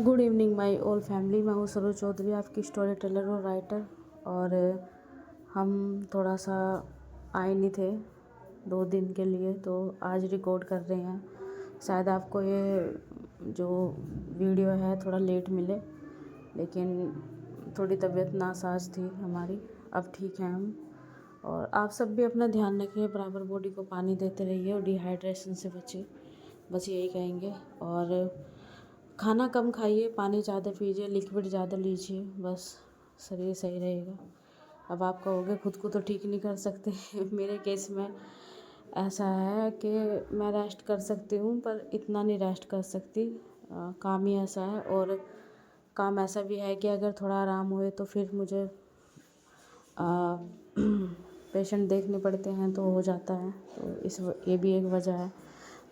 Good evening my all family. मैं हूँ सरोज चौधरी, आपकी स्टोरी टेलर और राइटर। और हम थोड़ा सा आए नहीं थे 2 दिन के लिए, तो आज रिकॉर्ड कर रहे हैं। शायद आपको ये जो वीडियो है थोड़ा लेट मिले, लेकिन थोड़ी तबीयत नासाज थी हमारी। अब ठीक है हम। और आप सब भी अपना ध्यान रखिए, बराबर बॉडी को पानी देते रहिए और डिहाइड्रेशन से बचिए, बस यही कहेंगे। और खाना कम खाइए, पानी ज़्यादा पीजिए, लिक्विड ज़्यादा लीजिए, बस शरीर सही रहेगा। अब आप कहोगे खुद को तो ठीक नहीं कर सकते मेरे केस में ऐसा है कि मैं रेस्ट कर सकती हूँ, पर इतना नहीं रेस्ट कर सकती। काम ही ऐसा है, और काम ऐसा भी है कि अगर थोड़ा आराम हुए तो फिर मुझे पेशेंट देखने पड़ते हैं, तो हो जाता है। तो ये भी एक वजह है।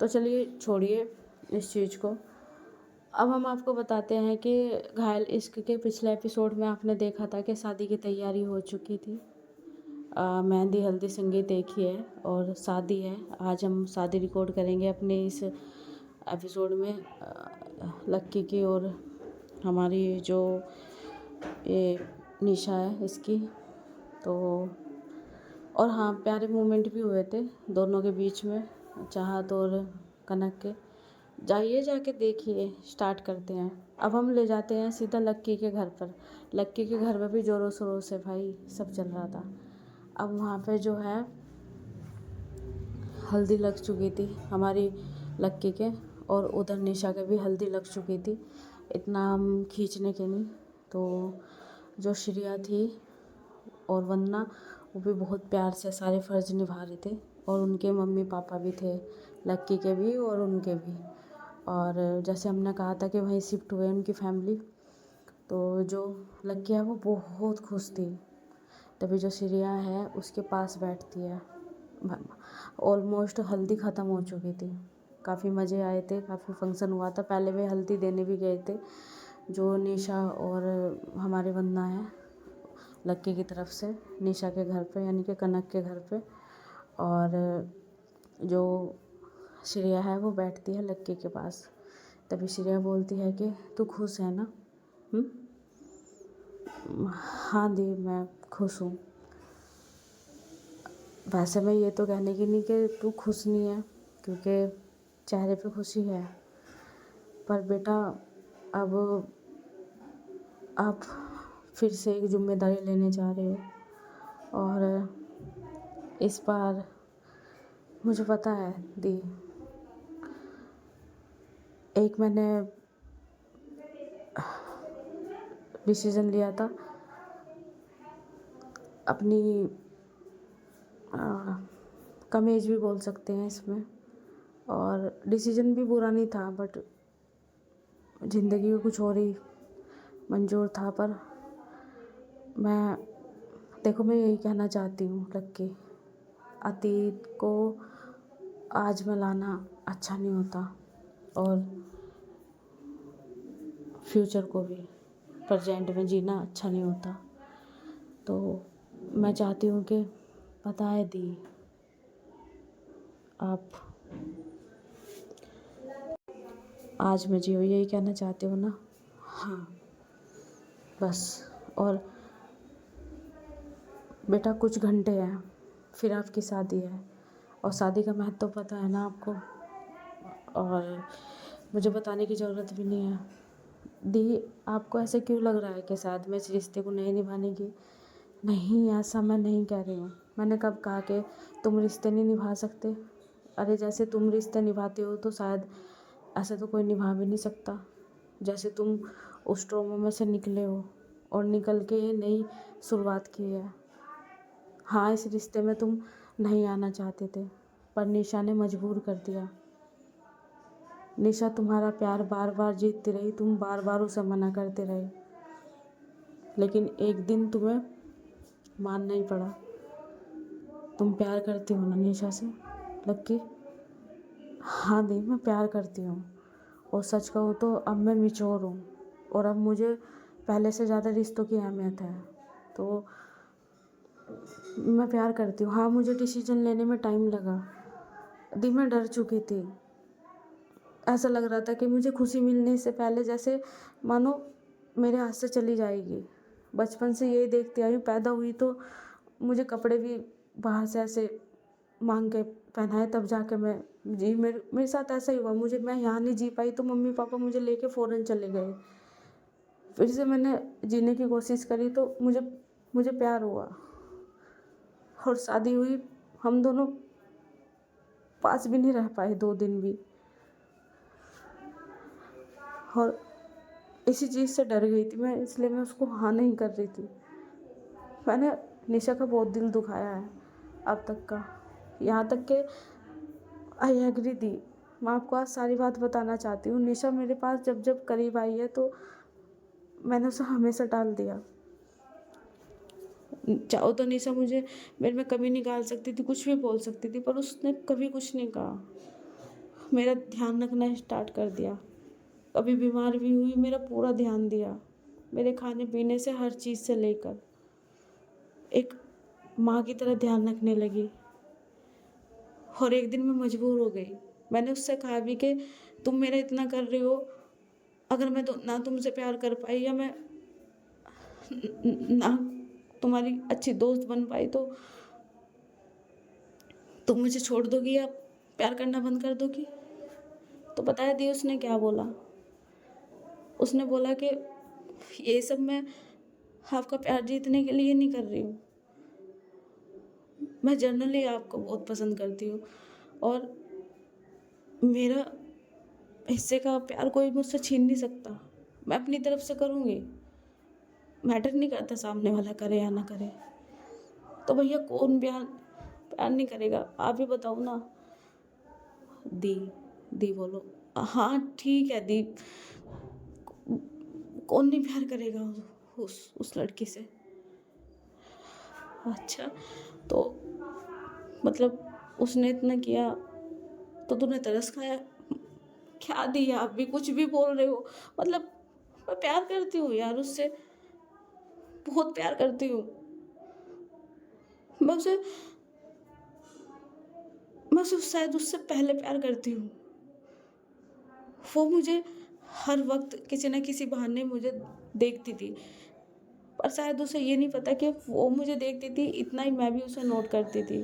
तो चलिए छोड़िए इस चीज़ को। अब हम आपको बताते हैं कि घायल इश्क के पिछले एपिसोड में आपने देखा था कि शादी की तैयारी हो चुकी थी। मेहंदी हल्दी संगीत एक ही है और शादी है। आज हम शादी रिकॉर्ड करेंगे अपने इस एपिसोड में, लक्की की और हमारी जो ये निशा है इसकी। तो और हाँ, प्यारे मोमेंट भी हुए थे दोनों के बीच में, चाहत और कनक के। जाइए जाके देखिए। स्टार्ट करते हैं। अब हम ले जाते हैं सीधा लक्की के घर पर। लक्की के घर में भी ज़ोरों शोरों से भाई सब चल रहा था। अब वहाँ पे जो है हल्दी लग चुकी थी हमारी लक्की के, और उधर निशा के भी हल्दी लग चुकी थी। इतना हम खींचने के नहीं। तो जो श्रिया थी और वंदना, वो भी बहुत प्यार से सारे फ़र्ज़ निभा रहे थे। और उनके मम्मी पापा भी थे, लक्की के भी और उनके भी। और जैसे हमने कहा था कि वहीं शिफ्ट हुए उनकी फैमिली, तो जो लक्की है वो बहुत खुश थी। तभी जो श्रिया है उसके पास बैठती है। ऑलमोस्ट हल्दी ख़त्म हो चुकी थी, काफ़ी मज़े आए थे, काफ़ी फंक्शन हुआ था। पहले वे हल्दी देने भी गए थे, जो निशा और हमारे वंदना है लक्की की तरफ से, निशा के घर पे यानी कि कनक के घर पे। और जो श्रेया है वो बैठती है लक्की के पास। तभी श्रेया बोलती है कि तू खुश है ना? हाँ दी, मैं खुश हूँ। वैसे मैं ये तो कहने की नहीं कि तू खुश नहीं है, क्योंकि चेहरे पे खुशी है। पर बेटा, अब आप फिर से एक जिम्मेदारी लेने जा रहे हो, और इस बार मुझे पता है दी, एक मैंने डिसीज़न लिया था अपनी, कम एज भी बोल सकते हैं इसमें, और डिसीज़न भी बुरा नहीं था, बट ज़िंदगी को कुछ और ही मंजूर था। पर मैं, देखो, मैं यही कहना चाहती हूँ लक्की, अतीत को आज में लाना अच्छा नहीं होता, और फ्यूचर को भी प्रेजेंट में जीना अच्छा नहीं होता। तो मैं चाहती हूँ कि पता है दी, आप आज में जियो, यही कहना चाहते हो ना? हाँ, बस। और बेटा, कुछ घंटे हैं फिर आपकी शादी है, और शादी का महत्व तो पता है ना आपको, और मुझे बताने की ज़रूरत भी नहीं है। दी, आपको ऐसे क्यों लग रहा है कि शायद मैं इस रिश्ते को नहीं निभाने की? नहीं, ऐसा मैं नहीं कह रही हूँ। मैंने कब कहा कि तुम रिश्ते नहीं निभा सकते? अरे जैसे तुम रिश्ते निभाते हो तो शायद ऐसे तो कोई निभा भी नहीं सकता। जैसे तुम उस ट्रॉमा में से निकले हो और निकल के ये नई शुरुआत की है। हाँ, इस रिश्ते में तुम नहीं आना चाहते थे, पर निशा ने मजबूर कर दिया। निशा तुम्हारा प्यार बार बार जीतती रही, तुम बार बार उसे मना करते रहे, लेकिन एक दिन तुम्हें मानना ही पड़ा। तुम प्यार करती हो ना निशा से लक्की? हाँ दी, मैं प्यार करती हूँ, और सच कहूँ तो अब मैं मैच्योर हूँ, और अब मुझे पहले से ज़्यादा रिश्तों की अहमियत है। तो मैं प्यार करती हूँ। हाँ, मुझे डिसीजन लेने में टाइम लगा दी, मैं डर चुकी थी। ऐसा लग रहा था कि मुझे खुशी मिलने से पहले जैसे मानो मेरे हाथ से चली जाएगी। बचपन से यही देखती आई हूँ, पैदा हुई तो मुझे कपड़े भी बाहर से ऐसे मांग के पहनाए तब जाके मैं जी। मेरे साथ ऐसा ही हुआ, मैं यहाँ नहीं जी पाई तो मम्मी पापा मुझे लेके फ़ौरन चले गए। फिर से मैंने जीने की कोशिश करी तो मुझे मुझे प्यार हुआ और शादी हुई। हम दोनों पास भी नहीं रह पाए 2 दिन भी, और इसी चीज़ से डर गई थी मैं, इसलिए मैं उसको हाँ नहीं कर रही थी। मैंने निशा का बहुत दिल दुखाया है अब तक का, यहाँ तक कि आई एग्री दी। मैं आपको आज सारी बात बताना चाहती हूँ। निशा मेरे पास जब जब करीब आई है तो मैंने उसे हमेशा टाल दिया। चाहो तो निशा मुझे मेरे में कमी निकाल सकती थी, कुछ भी बोल सकती थी, पर उसने कभी कुछ नहीं कहा। मेरा ध्यान रखना स्टार्ट कर दिया। कभी बीमार भी हुई, मेरा पूरा ध्यान दिया, मेरे खाने पीने से हर चीज़ से लेकर एक माँ की तरह ध्यान रखने लगी। और एक दिन मैं मजबूर हो गई। मैंने उससे कहा भी कि तुम मेरा इतना कर रही हो, अगर मैं तो ना तुमसे प्यार कर पाई या मैं ना तुम्हारी अच्छी दोस्त बन पाई तो तुम मुझे छोड़ दोगी या प्यार करना बंद कर दोगी। तो बताया दी उसने क्या बोला। उसने बोला कि ये सब मैं आपका प्यार जीतने के लिए नहीं कर रही हूँ, मैं जनरली आपको बहुत पसंद करती हूँ और मेरा हिस्से का प्यार कोई मुझसे छीन नहीं सकता। मैं अपनी तरफ से करूँगी, मैटर नहीं करता सामने वाला करे या ना करे। तो भैया कौन प्यार प्यार नहीं करेगा, आप ही बताओ ना। दी दी बोलो। हाँ ठीक है दी, कौन नहीं प्यार करेगा उस लड़की से। अच्छा तो मतलब उसने इतना किया तो तूने तरस खाया क्या दिया। आप भी कुछ भी बोल रहे हो, मतलब मैं प्यार करती हूँ यार उससे, बहुत प्यार करती हूँ। मैं उसे मैं उसे शायद उससे पहले प्यार करती हूँ। वो मुझे हर वक्त किसी न किसी बहाने मुझे देखती थी, पर शायद उसे ये नहीं पता कि वो मुझे देखती थी, इतना ही मैं भी उसे नोट करती थी।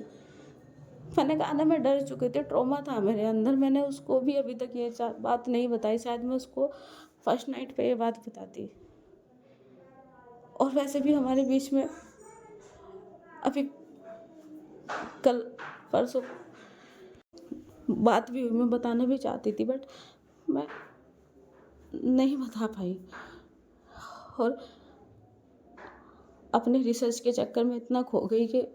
मैंने कहा ना मैं डर चुकी थी, ट्रॉमा था मेरे अंदर। मैंने उसको भी अभी तक ये बात नहीं बताई, शायद मैं उसको फर्स्ट नाइट पे ये बात बताती। और वैसे भी हमारे बीच में अभी कल परसों बात भी हुई, मैं बताना भी चाहती थी बट मैं नहीं बता पाई। और अपने रिसर्च के चक्कर में इतना खो गई कि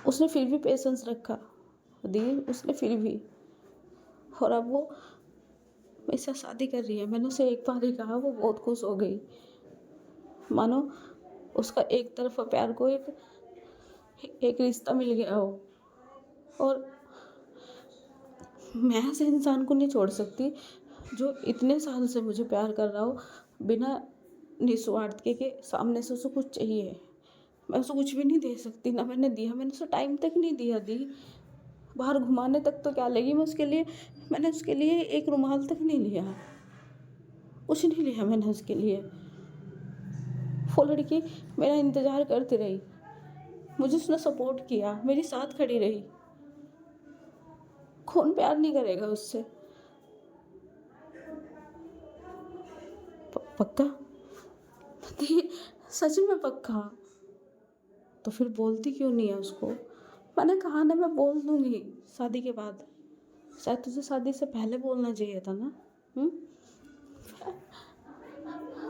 उसने फिर भी पेशेंस रखा दी, उसने फिर भी। और अब वो मेरे साथ शादी कर रही है। मैंने उसे एक बार ही कहा, वो बहुत खुश हो गई, मानो उसका एक तरफा प्यार को एक रिश्ता मिल गया हो। और मैं ऐसे इंसान को नहीं छोड़ सकती जो इतने साल से मुझे प्यार कर रहा हो बिना निस्वार्थ के सामने से उसे कुछ चाहिए। मैं उसे कुछ भी नहीं दे सकती, ना मैंने दिया, मैंने उसे टाइम तक नहीं दिया दी। बाहर घुमाने तक तो क्या लेगी मैं उसके लिए, मैंने उसके लिए एक रुमाल तक नहीं लिया, कुछ नहीं लिया मैंने उसके लिए। वो लड़की मेरा इंतज़ार करती रही, मुझे उसने सपोर्ट किया, मेरी साथ खड़ी रही। कौन प्यार नहीं करेगा उससे। पक्का सच में पक्का। तो फिर बोलती क्यों नहीं है उसको। मैंने कहा ना मैं बोल दूंगी शादी के बाद, शायद तुझे शादी से पहले बोलना चाहिए था ना।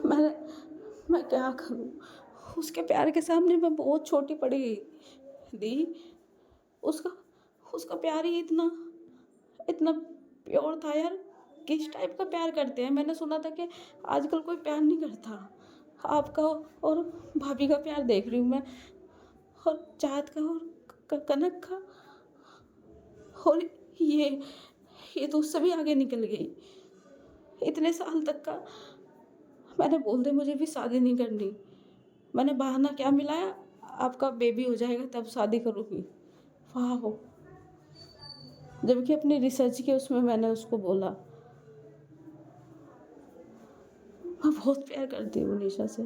मैं मैं क्या करूं, उसके प्यार के सामने मैं बहुत छोटी पड़ गई दी। उसका उसका प्यार ही इतना इतना प्योर था यार। किस टाइप का प्यार करते हैं, मैंने सुना था कि आजकल कोई प्यार नहीं करता। आपका और भाभी का प्यार देख रही हूँ मैं, और चाहत का और कनक का, और ये तो उससे भी आगे निकल गई। इतने साल तक का मैंने बोल दे मुझे भी शादी नहीं करनी, मैंने बहाना क्या मिलाया, आपका बेबी हो जाएगा तब शादी करूँगी। वाह जबकि अपनी रिसर्च के उसमें मैंने उसको बोला मैं बहुत प्यार करती हूँ निशा से,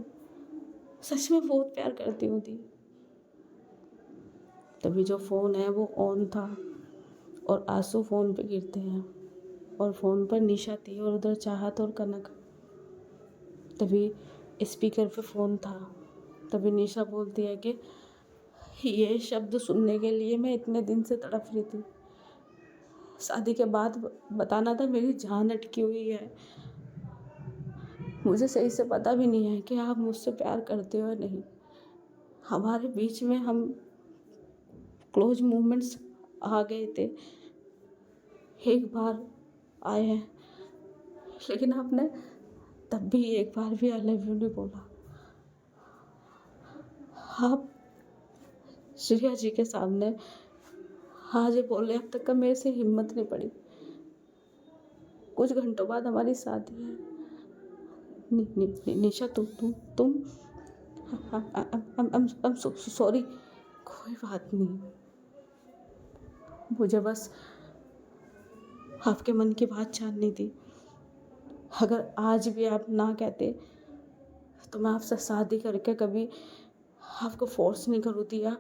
सच में बहुत प्यार करती हूँ दी। तभी जो फ़ोन है वो ऑन था और आंसू फ़ोन पे गिरते हैं और फ़ोन पर निशा थी और उधर चाहत और कनक। तभी स्पीकर पे फ़ोन था। तभी निशा बोलती है कि ये शब्द सुनने के लिए मैं इतने दिन से तड़प रही थी। शादी के बाद बताना था मेरी जान अटकी हुई है। मुझे सही से पता भी नहीं है कि आप मुझसे प्यार करते हो या नहीं। हमारे बीच में हम क्लोज मूवमेंट्स आ गए थे, एक बार आए हैं, लेकिन आपने तब भी एक बार भी आई लव यू नहीं बोला। आप श्रेया जी के सामने आज ये बोलने अब तक का मेरे से हिम्मत नहीं पड़ी। कुछ घंटों बाद हमारी शादी है। निशा तुम सॉरी। कोई बात नहीं, मुझे बस आपके मन की बात जाननी थी। अगर आज भी आप ना कहते तो मैं आपसे शादी करके कभी आपको फोर्स नहीं करूँ दिया।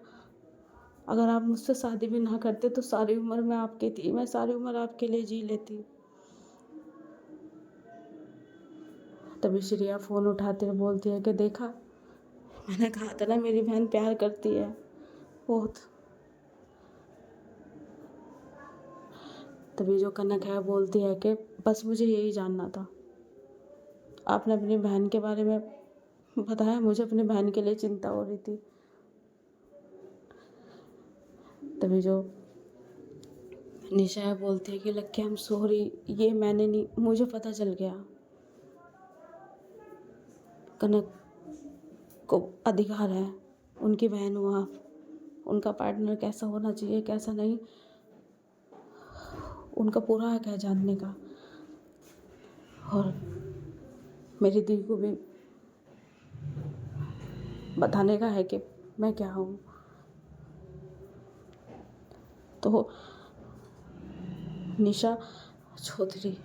अगर आप मुझसे शादी भी ना करते तो सारी उम्र मैं आपकी थी, मैं सारी उम्र आपके लिए जी लेती। तभी श्रेया फ़ोन उठाते हुए बोलती है कि देखा, मैंने कहा था ना मेरी बहन प्यार करती है बहुत। तभी जो कनक है बोलती है कि बस मुझे यही जानना था। आपने अपनी बहन के बारे में बताया, मुझे अपनी बहन के लिए चिंता हो रही थी। तभी जो निशा बोलती है कि लक्की आई एम सॉरी, ये मैंने नहीं, मुझे पता चल गया। कनक को अधिकार है, उनकी बहन हो आप, उनका पार्टनर कैसा होना चाहिए कैसा नहीं, उनका पूरा हक है जानने का। और मेरी दी को भी बताने का है कि मैं क्या हूँ। तो निशा चौधरी,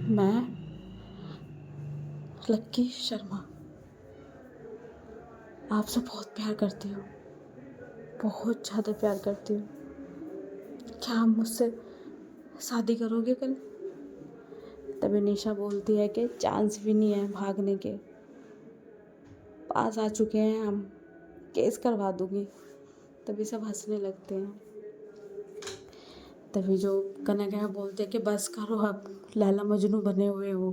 मैं लक्की शर्मा आपसे बहुत प्यार करती हूँ, बहुत ज़्यादा प्यार करती हूँ। क्या आप मुझसे शादी करोगे कल? तभी निशा बोलती है कि चांस भी नहीं है भागने के, पास आ चुके हैं हम, केस करवा दूँगी। तभी सब हंसने लगते हैं। तभी जो कनक है बोलते हैं कि बस करो, अब लैला मजनू बने हुए हो,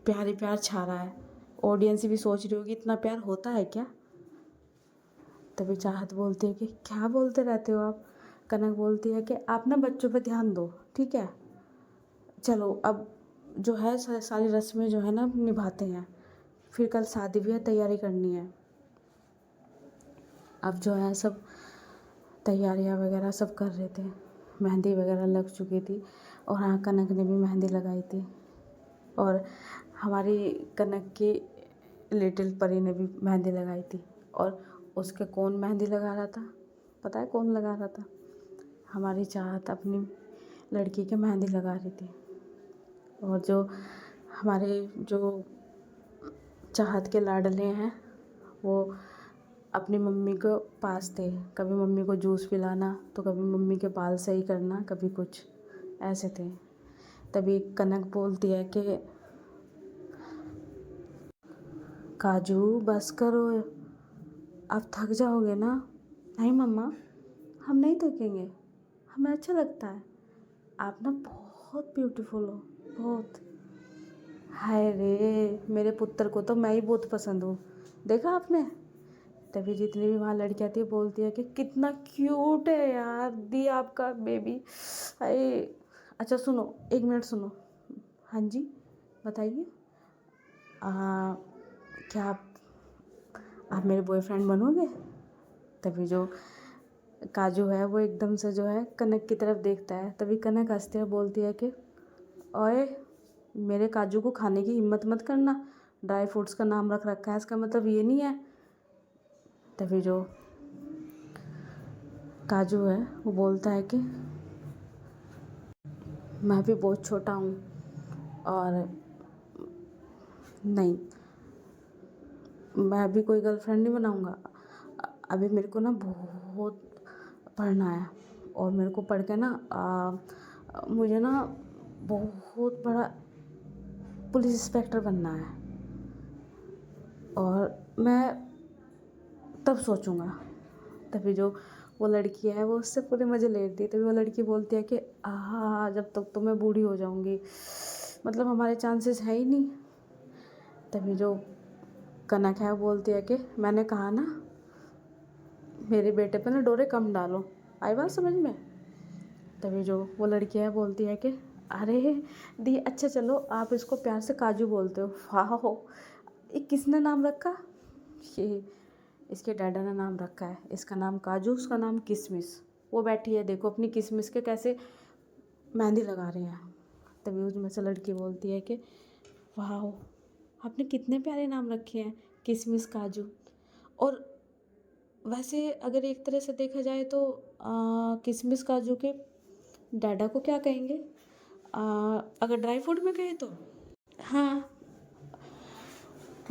प्यार ही प्यार छा रहा है। ऑडियंस भी सोच रही होगी इतना प्यार होता है क्या। तभी चाहत बोलती है कि क्या बोलते रहते हो आप। कनक बोलती है कि आप ना बच्चों पे ध्यान दो, ठीक है, चलो अब जो है सारी रस्में जो है ना निभाते हैं, फिर कल शादी भी है, तैयारी करनी है। अब जो है सब तैयारियां वगैरह सब कर रहे थे, मेहंदी वगैरह लग चुकी थी। और हाँ, कनक ने भी मेहंदी लगाई थी और हमारी कनक की लिटिल परी ने भी मेहंदी लगाई थी। और उसके कौन मेहंदी लगा रहा था पता है कौन लगा रहा था? हमारी चाहत अपनी लड़की के मेहंदी लगा रही थी। और जो हमारे जो चाहत के लाडले हैं वो अपनी मम्मी को पास थे, कभी मम्मी को जूस पिलाना तो कभी मम्मी के बाल सही करना, कभी कुछ ऐसे थे। तभी कनक बोलती है कि काजू बस करो, आप थक जाओगे ना। नहीं मम्मा, हम नहीं थकेंगे, हमें अच्छा लगता है, आप ना बहुत ब्यूटीफुल हो, बहुत। हाय रे, मेरे पुत्र को तो मैं ही बहुत पसंद हूँ, देखा आपने। तभी जितनी भी वहाँ लड़कियाँ थी बोलती है कि कितना क्यूट है यार दी आपका बेबी। अरे अच्छा सुनो, एक मिनट सुनो। हाँ जी बताइए। क्या आप मेरे बॉयफ्रेंड बनोगे? तभी जो काजू है वो एकदम से जो है कनक की तरफ देखता है। तभी कनक हंसते हुए बोलती है कि ओए, मेरे काजू को खाने की हिम्मत मत करना, ड्राई फ्रूट्स का नाम रख रखा है, इसका मतलब ये नहीं है। तभी जो काजू है वो बोलता है कि मैं भी बहुत छोटा हूँ और नहीं, मैं अभी कोई गर्लफ्रेंड नहीं बनाऊँगा। अभी मेरे को ना बहुत पढ़ना है और मेरे को पढ़ के ना मुझे ना बहुत बड़ा पुलिस इंस्पेक्टर बनना है और मैं तब सोचूँगा। तभी जो वो लड़की है वो उससे पूरे मज़े ले रही है। तभी वो लड़की बोलती है कि आहा, जब तक तो मैं बूढ़ी हो जाऊँगी, मतलब हमारे चांसेस है ही नहीं। तभी जो कनक है वो बोलती है कि मैंने कहा ना मेरे बेटे पे ना डोरे कम डालो। आई बात समझ में? तभी जो वो लड़की है बोलती है कि अरे दी, अच्छा चलो आप इसको प्यार से काजू बोलते हो। वाह, ये किसने नाम रखा? ये इसके डैडा ने नाम रखा है। इसका नाम काजू, उसका नाम किशमिश। वो बैठी है देखो अपनी किशमिश के कैसे मेहंदी लगा रही हैं। तभी उसमें से लड़की बोलती है कि वाह, आपने कितने प्यारे नाम रखे हैं, किशमिश, काजू। और वैसे अगर एक तरह से देखा जाए तो किशमिश काजू के डैडा को क्या कहेंगे? अगर ड्राई फ्रूट में कहें तो हाँ,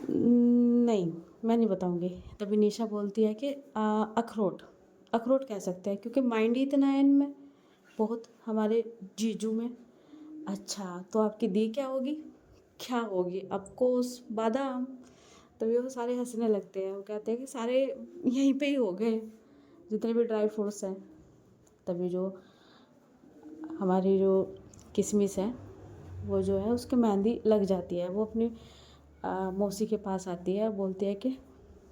नहीं, मैं नहीं बताऊंगी। तभी निशा बोलती है कि अखरोट, अखरोट कह सकते हैं क्योंकि माइंड ही इतना है इनमें, बहुत हमारे जीजू में। अच्छा तो आपकी दी क्या होगी? क्या होगी? अफकोर्स बादाम। तभी वो सारे हंसने लगते हैं। वो कहते हैं कि सारे यहीं पे ही हो गए जितने भी ड्राई फ्रूट्स हैं। तभी जो हमारी जो किशमिश है वो जो है उसकी मेहंदी लग जाती है। वो अपनी मौसी के पास आती है, बोलती है कि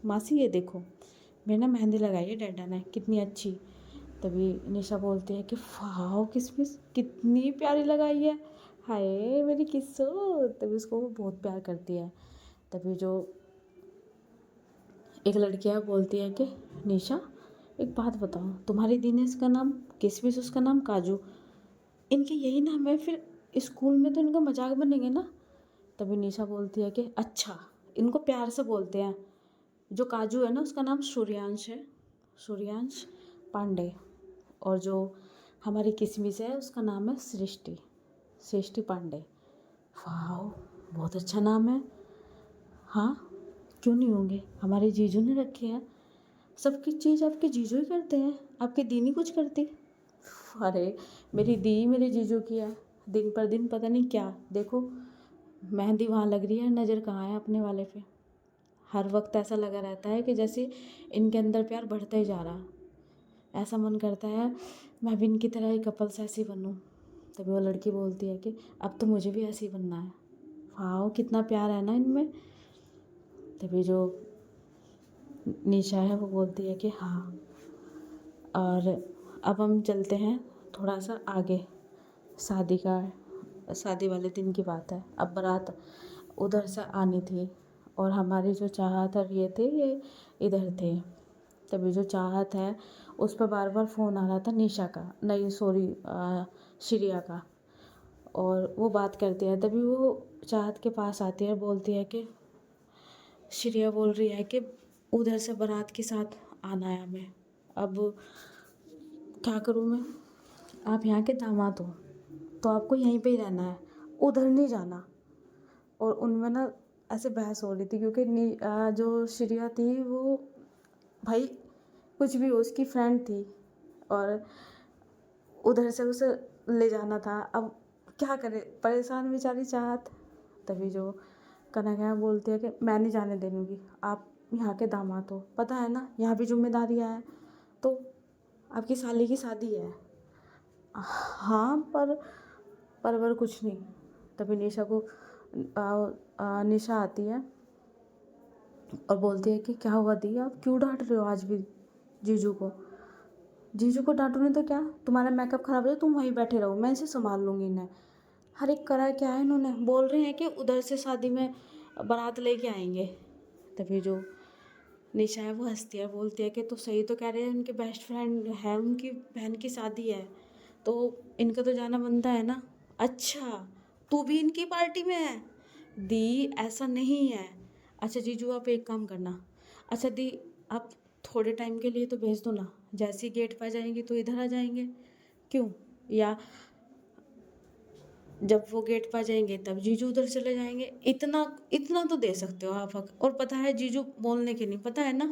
मासी ये देखो मैंने ना मेहंदी लगाई है डैडा ने, कितनी अच्छी। तभी निशा बोलती है कि वाह किशमिश कितनी प्यारी लगाई है, हाय मेरी किस्सो। तभी उसको वो बहुत प्यार करती है। तभी जो एक लड़की है बोलती है कि निशा एक बात बताओ, तुम्हारी दी ने इसका नाम किशमिश, उसका नाम काजू, इनके यही नाम है, फिर स्कूल में तो इनका मजाक बनेंगे ना। तभी निशा बोलती है कि अच्छा, इनको प्यार से बोलते हैं। जो काजू है ना उसका नाम सूर्यांश है, सूर्यांश पांडे। और जो हमारी किशमिश है उसका नाम है सृष्टि, सृष्टि पांडे। वाह, बहुत अच्छा नाम है। हाँ, क्यों नहीं होंगे, हमारे जीजू ने रखे हैं। सबकी चीज़ आपके जीजू ही करते हैं, आपकी दी नहीं कुछ करती। अरे मेरी दी मेरे जीजू की है, दिन पर दिन पता नहीं क्या। देखो मेहंदी वहाँ लग रही है, नज़र कहाँ है अपने वाले पे। हर वक्त ऐसा लगा रहता है कि जैसे इनके अंदर प्यार बढ़ता ही जा रहा। ऐसा मन करता है मैं भी इनकी तरह ही कपल्स ऐसी बनूं। तभी वो लड़की बोलती है कि अब तो मुझे भी ऐसी बनना है। वाह, कितना प्यार है ना इनमें। तभी जो निशा है वो बोलती है कि हाँ। और अब हम चलते हैं थोड़ा सा आगे, शादी का, शादी वाले दिन की बात है। अब बारात उधर से आनी थी और हमारी जो चाहत और ये थे ये इधर थे। तभी जो चाहत है उस पर बार बार फ़ोन आ रहा था निशा का, नहीं सॉरी श्रिया का। और वो बात करती है। तभी वो चाहत के पास आती है, बोलती है कि श्रिया बोल रही है कि उधर से बारात के साथ आना है हमें। अब क्या करूँ मैं? आप यहाँ के दामाद हो तो आपको यहीं पे ही रहना है, उधर नहीं जाना। और उनमें ना ऐसे बहस हो रही थी क्योंकि जो श्रिया थी वो भाई कुछ भी हो उसकी फ्रेंड थी और उधर से उसे ले जाना था। अब क्या करे, परेशान बेचारी चाहत। तभी जो कनक है बोलती है कि मैं नहीं जाने दे दूँगी, आप यहाँ के दामाद हो, पता है ना यहाँ भी जिम्मेदारियाँ हैं, तो आपकी साली की शादी है। हाँ पर कुछ नहीं। तभी निशा को निशा आती है और बोलती है कि क्या हुआ दी, आप क्यों डांट रहे हो आज भी जीजू को? जीजू को डांटो नहीं तो क्या, तुम्हारा मेकअप खराब है, तुम वहीं बैठे रहो, मैं इसे संभाल लूँगी इन्हें। हर एक करा क्या है इन्होंने, बोल रहे हैं कि उधर से शादी में बारात लेके आएंगे। तभी जो निशा है वो हंसती है, बोलती है कि तो सही तो कह रहे हैं, उनके बेस्ट फ्रेंड है, उनकी बहन की शादी है तो इनका तो जाना बनता है ना। अच्छा, तू भी इनकी पार्टी में है? दी ऐसा नहीं है। अच्छा जीजू आप एक काम करना, अच्छा दी आप थोड़े टाइम के लिए तो भेज दो ना, जैसे ही गेट पर जाएंगे तो इधर आ जाएंगे, क्यों? या जब वो गेट पर जाएंगे तब जीजू उधर चले जाएंगे। इतना इतना तो दे सकते हो आप हक। और पता है जीजू बोलने के नहीं, पता है ना।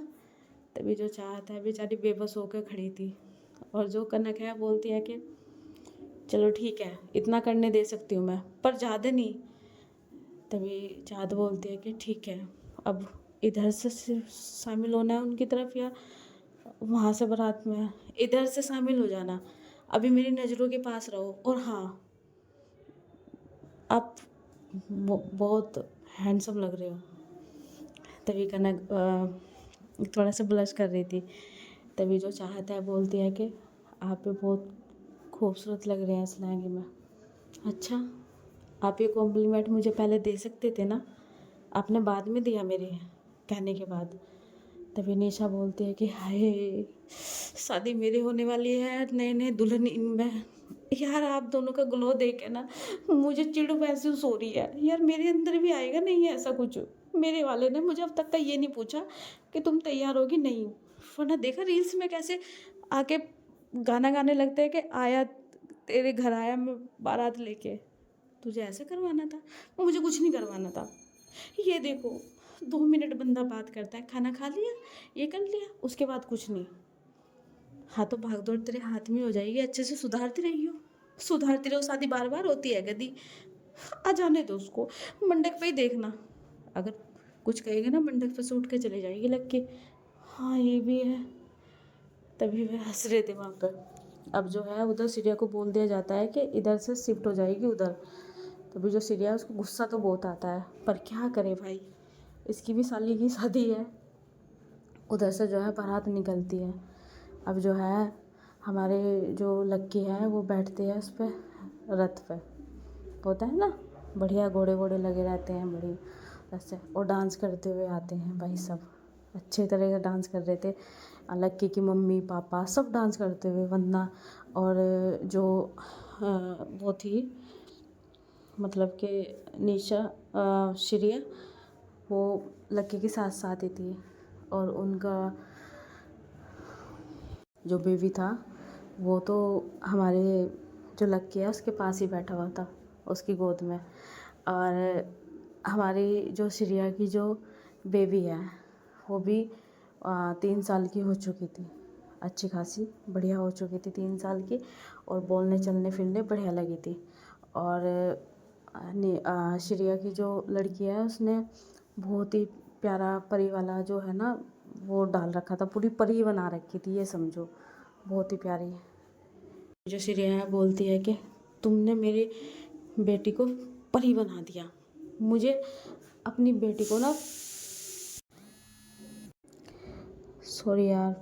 तभी जो चाहता है बेचारी बेबस होकर खड़ी थी। और जो कनक है बोलती है कि चलो ठीक है, इतना करने दे सकती हूँ मैं, पर ज़्यादा नहीं। तभी चाहत बोलती है कि ठीक है, अब इधर से शामिल होना है उनकी तरफ या वहाँ से बारात में, इधर से शामिल हो जाना। अभी मेरी नज़रों के पास रहो। और हाँ, आप बहुत हैंडसम लग रहे हो। तभी कनक थोड़ा सा ब्लश कर रही थी। तभी जो चाहता है बोलती है कि आप भी बहुत खूबसूरत लग रहे हैं इस लहंगे में। अच्छा, आप ये कॉम्प्लीमेंट मुझे पहले दे सकते थे ना, आपने बाद में दिया मेरे कहने के बाद। तभी निशा बोलती है कि हाय, शादी मेरी होने वाली है, नए नए दुल्हन इनमें। यार आप दोनों का ग्लो देख के ना मुझे चिढ़ महसूस हो रही है यार। मेरे अंदर भी आएगा नहीं है ऐसा कुछ। मेरे वाले ने मुझे अब तक का ये नहीं पूछा कि तुम तैयार होगी नहीं, वरना देखा रील्स में कैसे आके गाना गाने लगते हैं कि आया तेरे घर आया मैं बारात लेके। तुझे ऐसे करवाना था? मुझे कुछ नहीं करवाना था। ये देखो 2 मिनट बंदा बात करता है, खाना खा लिया, ये कर लिया, उसके बाद कुछ नहीं। हाँ तो भाग दौड़ तेरे हाथ में हो जाएगी, अच्छे से सुधारती रही हो, सुधारती रहो। शादी बार बार होती है गदी, आ जाने दो उसको। मंडक पे ही देखना, अगर कुछ कहेगा ना मंडक पे से उठ के चले जाएगी लग के। हाँ ये भी है। तभी वे हंस रहे थे वहाँ पर। अब जो है उधर सीरिया को बोल दिया जाता है कि इधर से शिफ्ट हो जाएगी उधर। तभी जो सीरिया है उसको गुस्सा तो बहुत आता है, पर क्या करे भाई, इसकी भी साली की शादी है। उधर से जो है बारात निकलती है। अब जो है हमारे जो लक्की है वो बैठते हैं उस पर, रथ पे होता है ना, बढ़िया घोड़े वोड़े लगे रहते हैं बड़ी ऐसे, और डांस करते हुए आते हैं भाई। सब अच्छे तरह का डांस कर रहे थे, लक्की की मम्मी पापा सब डांस करते हुए, वंदना और जो वो थी मतलब कि निशा श्रेया, वो लक्की के साथ साथ ही थी। और उनका जो बेबी था वो तो हमारे जो लक्की है उसके पास ही बैठा हुआ था, उसकी गोद में। और हमारी जो श्रेया की जो बेबी है वो भी 3 साल की हो चुकी थी, अच्छी खासी बढ़िया हो चुकी थी 3 साल की, और बोलने चलने फिरने बढ़िया लगी थी। और श्रेया की जो लड़की है उसने बहुत ही प्यारा परी वाला जो है ना वो डाल रखा था, पूरी परी बना रखी थी, ये समझो बहुत ही प्यारी। जो श्रेया है बोलती है कि तुमने मेरी बेटी को परी बना दिया, मुझे अपनी बेटी को ना, सॉरी यार,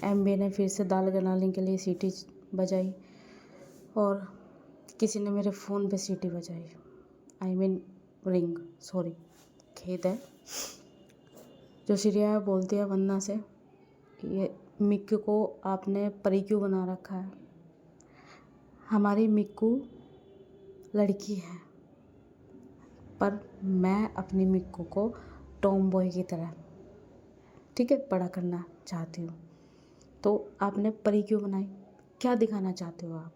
एमबी ने फिर से दाल गलाने के लिए सीटी बजाई और किसी ने मेरे फ़ोन पे सीटी बजाई, आई मीन रिंग, सॉरी, खेद है। जो श्रेया बोलती है वंदना से, ये मिक्कू को आपने परी क्यों बना रखा है? हमारी मिक्कू लड़की है, पर मैं अपनी मिक्कू को टॉम बॉय की तरह, ठीक है, बड़ा करना चाहती हूँ। तो आपने परी क्यों बनाई? क्या दिखाना चाहते हो आप?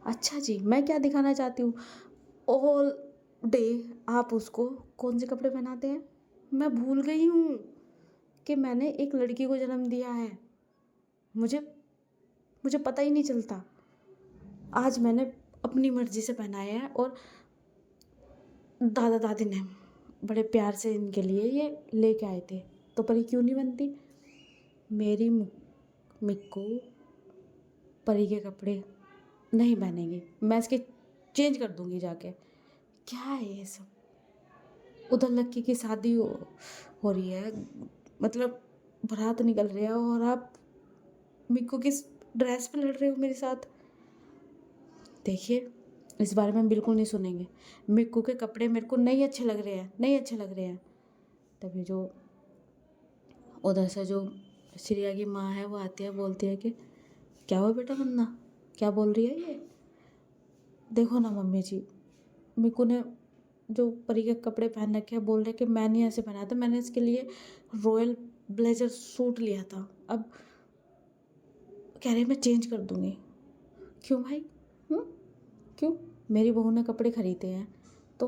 अच्छा जी, मैं क्या दिखाना चाहती हूँ? ऑल डे आप उसको कौन से कपड़े पहनाते हैं? मैं भूल गई हूँ कि मैंने एक लड़की को जन्म दिया है, मुझे मुझे पता ही नहीं चलता। आज मैंने अपनी मर्जी से पहनाया है और दादा दादी ने बड़े प्यार से इनके लिए ये लेके आए थे, तो परी क्यों नहीं बनती? मेरी मिक्कू परी के कपड़े नहीं पहनेगी, मैं इसके चेंज कर दूंगी जाके। क्या है ये सब? उधर लक्की की शादी हो रही है, मतलब बारात निकल रही है, और आप मिक्कू की ड्रेस पे लड़ रहे हो मेरे साथ। देखिए इस बारे में हम बिल्कुल नहीं सुनेंगे, मिक्कू के कपड़े मेरे को नहीं अच्छे लग रहे हैं, नहीं अच्छे लग रहे हैं। तभी जो उधर से जो श्रेया की माँ है वो आती है, बोलती है कि क्या हुआ बेटा वंदना, क्या बोल रही है ये? देखो ना मम्मी जी, मिक्कू ने जो परी के कपड़े पहन रखे हैं, बोल रहे कि मैं नहीं ऐसे पहना था, मैंने इसके लिए रॉयल ब्लेजर सूट लिया था। अब कह रहे मैं चेंज कर दूँगी। क्यों भाई? क्यों? मेरी बहू ने कपड़े खरीदे हैं तो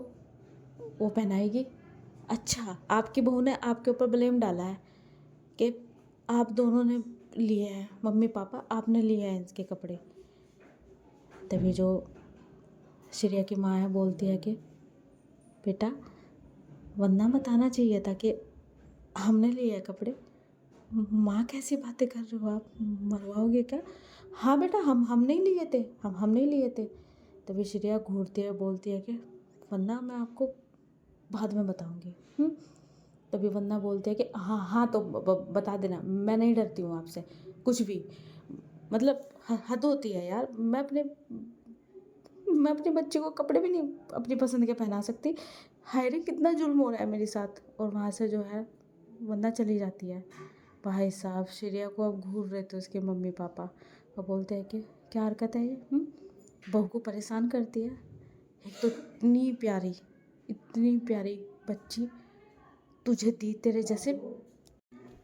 वो पहनाएगी। अच्छा, आपकी बहू ने आपके ऊपर ब्लेम डाला है कि आप दोनों ने लिए हैं, मम्मी पापा आपने लिए हैं इसके कपड़े। तभी जो श्रेया की माँ है बोलती है कि बेटा वरना बताना चाहिए था कि हमने लिए हैं कपड़े। माँ कैसी बातें कर रहे हो आप, मरवाओगे क्या? हाँ बेटा हम नहीं लिए थे, हम नहीं लिए थे। तभी श्रेया घूरती है, बोलती है कि वरना मैं आपको बाद में बताऊंगी। तभी वंदना बोलती है कि हाँ हाँ तो बता देना, मैं नहीं डरती हूँ आपसे कुछ भी। मतलब हद होती है यार, मैं अपने बच्चे को कपड़े भी नहीं अपनी पसंद के पहना सकती। हाय रे कितना जुल्म हो रहा है मेरे साथ। और वहाँ से जो है वंदना चली जाती है। भाई साहब श्रेया को अब घूर रहे थे उसके मम्मी पापा और बोलते हैं कि क्या हरकत है ये, बहू को परेशान करती है। एक तो इतनी प्यारी बच्ची तुझे दी तेरे जैसे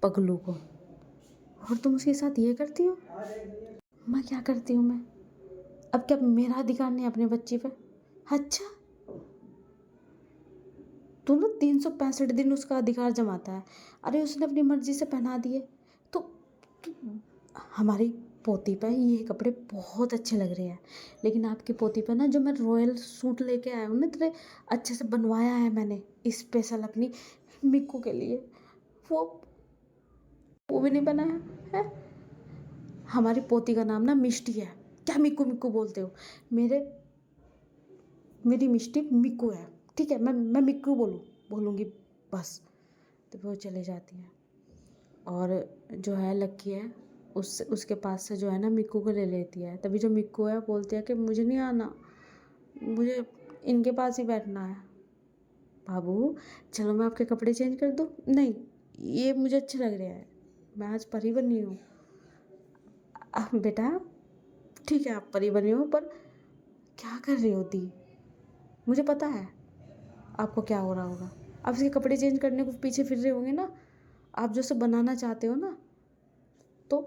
पगलू को, और तुम उसके साथ ये करती हो। मैं क्या करती हूँ मैं? अब क्या मेरा अधिकार नहीं अपने बच्चे पे? अच्छा, तू ना 365 दिन उसका अधिकार जमाता है। अरे उसने अपनी मर्जी से पहना दिए तो, तो हमारी पोती पे ये कपड़े बहुत अच्छे लग रहे हैं, लेकिन आपकी पोती पे ना जो मैं रॉयल सूट लेके आया हूँ ना, तेरे अच्छे से बनवाया है मैंने स्पेशल अपनी मिक्कू के लिए, वो वो भी नहीं बनाया है। हमारी पोती का नाम ना मिष्टी है, क्या मिक्कू मिक्कू बोलते हो? मेरे मेरी मिष्टी मिक्कू है, ठीक है? मैं मिक्कू बोलूँगी बस। तो वो चले जाती है और जो है लक्की है उसके पास से जो है ना मिक्कू को ले लेती है। तभी जो मिक्कू है बोलती है कि मुझे नहीं आना, मुझे इनके पास ही बैठना है। बाबू चलो मैं आपके कपड़े चेंज कर दूँ? नहीं, ये मुझे अच्छे लग रहे हैं, मैं आज परी बनी हूँ। बेटा ठीक है आप परी बनी हो, पर क्या कर रही होती? मुझे पता है आपको क्या हो रहा होगा। आप इसके कपड़े चेंज करने को पीछे फिर रहे होंगे ना, आप जो सब बनाना चाहते हो ना। तो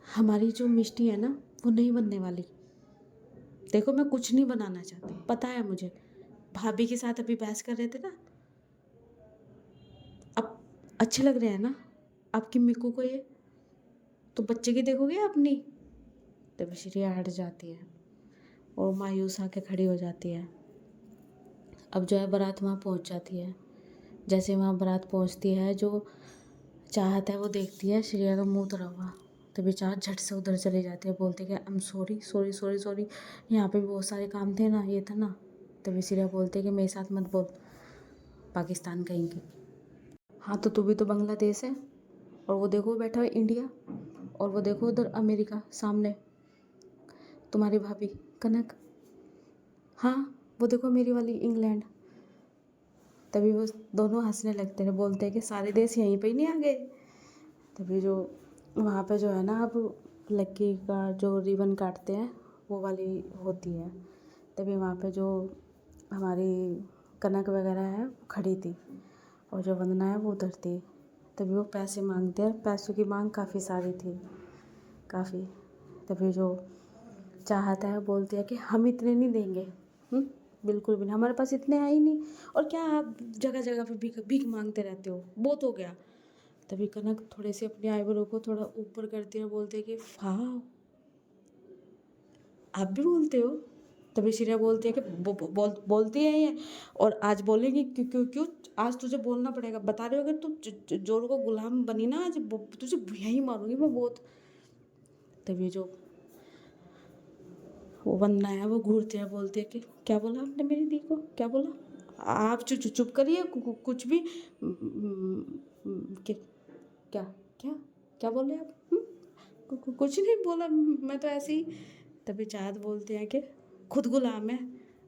हमारी जो मिष्टी है ना वो नहीं बनने वाली। देखो मैं कुछ नहीं बनाना चाहती, पता है मुझे। भाभी के साथ अभी बहस कर रहे थे ना, अब अच्छे लग रहे हैं ना आपकी मिक्कू को ये, तो बच्चे की देखोगे अपनी। तब श्रेया हट जाती है और मायूस आके खड़ी हो जाती है। अब जो है बारात वहाँ पहुँच जाती है। जैसे वहाँ बारात पहुँचती है, जो चाहत है वो देखती है श्रेया का मुंह धरा हुआ, तभी चाहत झट से उधर चली जाती है, बोलती है कि I am sorry sorry sorry sorry, यहाँ पे भी बहुत सारे काम थे ना, ये था ना। तभी श्रेया बोलती है कि मेरे साथ मत बोल पाकिस्तान कहीं की। हाँ तो तू भी तो बांग्लादेश है, और वो देखो बैठा है इंडिया, और वो देखो उधर अमेरिका सामने तुम्हारी भाभी कनक। हाँ वो देखो मेरी वाली इंग्लैंड। तभी वो दोनों हंसने लगते हैं, बोलते हैं कि सारे देश यहीं पे ही नहीं आ गए। तभी जो वहाँ पे जो है ना, अब लक्की का जो रिबन काटते हैं वो वाली होती है। तभी वहाँ पे जो हमारी कनक वगैरह है वो खड़ी थी, और जो वंदना है वो उधर थी। तभी वो पैसे मांगते हैं, पैसों की मांग काफ़ी सारी थी, काफ़ी। तभी जो चाहता है बोलती है कि हम इतने नहीं देंगे, बिल्कुल भी नहीं, हमारे पास इतने हैं ही नहीं, और क्या आप जगह जगह पे भीख भीख मांगते रहते हो, बहुत हो गया। तभी कनक थोड़े से अपनी आईब्रो को थोड़ा ऊपर करती है, बोलते है कि हाँ आप भी बोलते हो। तभी श्रेया बोलती है कि बोलती है ये, और आज बोलेगी क्यों क्यों क्यों, आज तुझे बोलना पड़ेगा, बता रही हो अगर तू जोर को गुलाम बनी ना, आज तुझे यहीं मारूंगी मैं बहुत। तभी जो वो वंदना है वो घूरती है, बोलती है कि क्या बोला आपने मेरी दी को, क्या बोला? आप चुप करिए, कुछ भी क्या क्या क्या बोले आप? कुछ नहीं बोला, मैं तो ऐसे ही। तभी चाहत बोलते हैं कि खुद गुलाम है,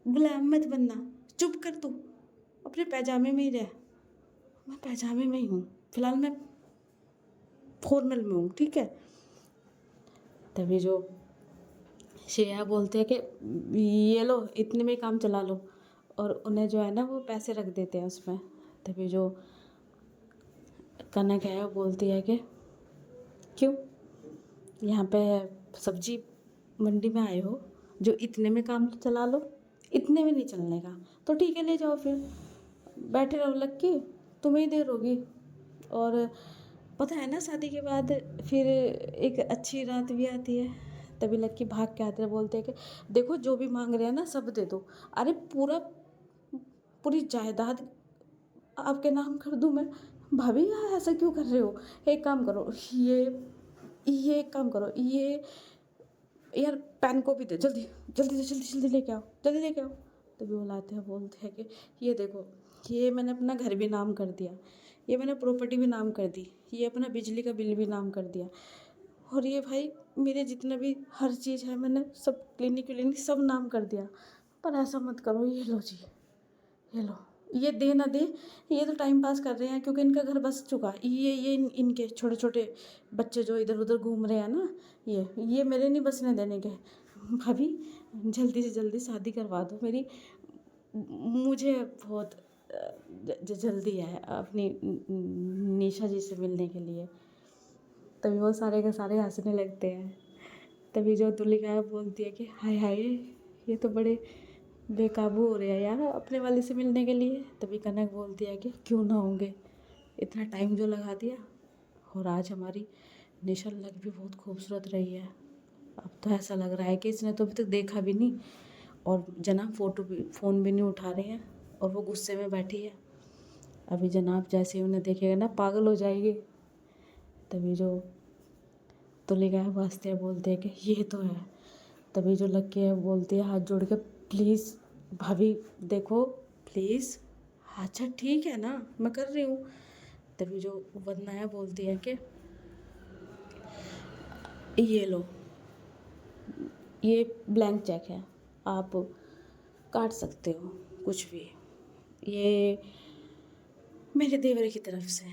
गुलाम मत बनना, चुप कर तू, अपने पैजामे में ही रह। मैं पैजामे में ही हूँ फिलहाल, मैं फॉर्मल में हूँ, ठीक है? तभी जो श्रेया बोलते हैं कि ये लो इतने में काम चला लो, और उन्हें जो है ना वो पैसे रख देते हैं उसमें। तभी जो कनक है वो बोलती है कि क्यों यहाँ पे सब्जी मंडी में आए हो, जो इतने में काम चला लो, इतने में नहीं चलने का तो ठीक है, ले जाओ फिर, बैठे रहो लक्की, तुम्हें ही देर होगी। और पता है ना, शादी के बाद फिर एक अच्छी रात भी आती है, तभी लक्की भाग के आते हैं, बोलते हैं कि देखो जो भी मांग रहे हैं ना सब दे दो। अरे पूरा पूरी जायदाद आपके नाम कर दूँ मैं? भाभी यार ऐसा क्यों कर रहे हो? एक काम करो, ये एक काम करो, ये यार पेन को भी दे, जल्दी जल्दी से जल्दी लेके आओ, जल्दी लेके आओ। तभी वो लाते हैं, बोलते हैं कि ये देखो, ये मैंने अपना घर भी नाम कर दिया, ये मैंने प्रॉपर्टी भी नाम कर दी, ये अपना बिजली का बिल भी नाम कर दिया, और ये भाई मेरे जितने भी हर चीज़ है मैंने सब क्लिनिक विलिनिक सब नाम कर दिया। पर ऐसा मत करो, ये लो जी, ये लो, ये दे ना दे, ये तो टाइम पास कर रहे हैं क्योंकि इनका घर बस चुका है। ये इनके छोटे छोटे बच्चे जो इधर उधर घूम रहे हैं ना, ये मेरे नहीं बसने देने के। भाभी जल्दी से जल्दी शादी करवा दो मेरी, मुझे बहुत जल्दी है अपनी निशा जी से मिलने के लिए। तभी वो सारे के सारे हंसने लगते हैं। तभी जो तुलिका बोलती है कि हाय हाय, ये तो बड़े बेकाबू हो रहे हैं यार अपने वाले से मिलने के लिए। तभी कनक बोलती है कि क्यों ना होंगे, इतना टाइम जो लगा दिया। और आज हमारी निशा लग भी बहुत खूबसूरत रही है। अब तो ऐसा लग रहा है कि इसने तो अभी तक देखा भी नहीं, और जनाब फ़ोन भी नहीं उठा रहे हैं, और वो गुस्से में बैठी है। अभी जनाब जैसे ही उन्हें देखेगा ना पागल हो जाएगी। तभी जो तुलिका है वो हंसते हैं, बोलते हैं कि ये तो है। तभी जो लक्की है बोलती है हाथ जोड़ के, प्लीज़ भाभी देखो प्लीज़। अच्छा ठीक है ना, मैं कर रही हूँ। तभी जो वंदना है बोलती है कि ये लो, ये ब्लैंक चेक है, आप काट सकते हो कुछ भी, ये मेरे देवर की तरफ से।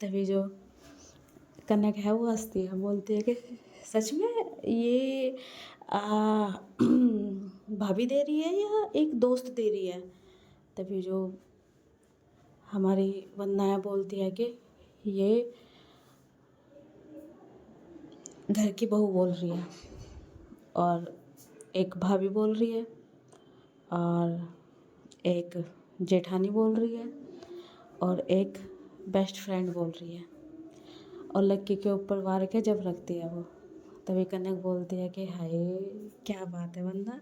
तभी जो कनक है वो हंसती है, बोलती है कि सच में ये भाभी दे रही है या एक दोस्त दे रही है? तभी जो हमारी वंदना बोलती है कि ये घर की बहू बोल रही है, और एक भाभी बोल रही है, और एक जेठानी बोल रही है, और एक बेस्ट फ्रेंड बोल रही है, और लक्की के ऊपर वार के जब रखती है वो। तभी कनक बोलती है कि हाय क्या बात है वंदना,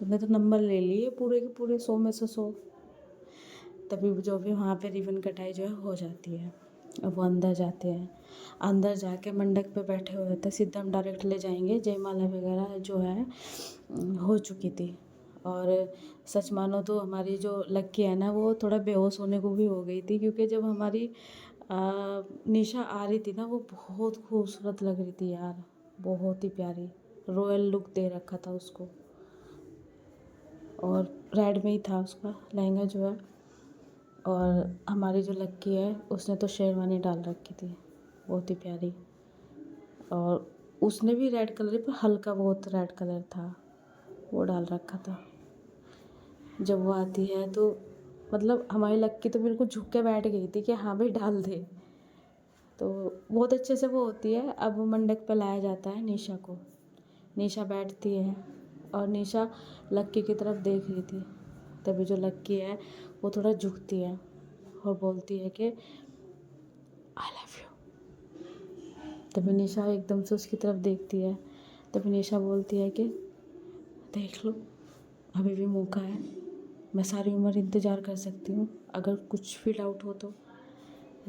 तुमने तो नंबर ले लिए पूरे के पूरे 100 में से 100। तभी जो भी वहाँ पे रिबन कटाई जो है हो जाती है। अब वो अंदर जाते हैं, अंदर जाके मंडप पे बैठे हुए थे, सीधा हम डायरेक्ट ले जाएंगे, जयमाला वगैरह जो है हो चुकी थी। और सच मानो तो हमारी जो लक्की है ना वो थोड़ा बेहोश होने को भी हो गई थी, क्योंकि जब हमारी निशा आ रही थी ना वो बहुत खूबसूरत लग रही थी यार, बहुत ही प्यारी, रॉयल लुक दे रखा था उसको, और रेड में ही था उसका लहंगा जो है। और हमारी जो लक्की है उसने तो शेरवानी डाल रखी थी, बहुत ही प्यारी, और उसने भी रेड कलर पर हल्का बहुत रेड कलर था वो डाल रखा था। जब वो आती है तो मतलब हमारी लक्की तो बिल्कुल झुक के बैठ गई थी कि हाँ भाई डाल दे। तो बहुत अच्छे से वो होती है। अब मंडप पे लाया जाता है निशा को, निशा बैठती है, और निशा लक्की की तरफ देख रही थी। तभी जो लक्की है वो थोड़ा झुकती है और बोलती है कि आई लव यू। तभी निशा एकदम से उसकी तरफ देखती है। तभी निशा बोलती है कि देख लो अभी भी मौका है, मैं सारी उम्र इंतज़ार कर सकती हूँ अगर कुछ भी डाउट हो तो।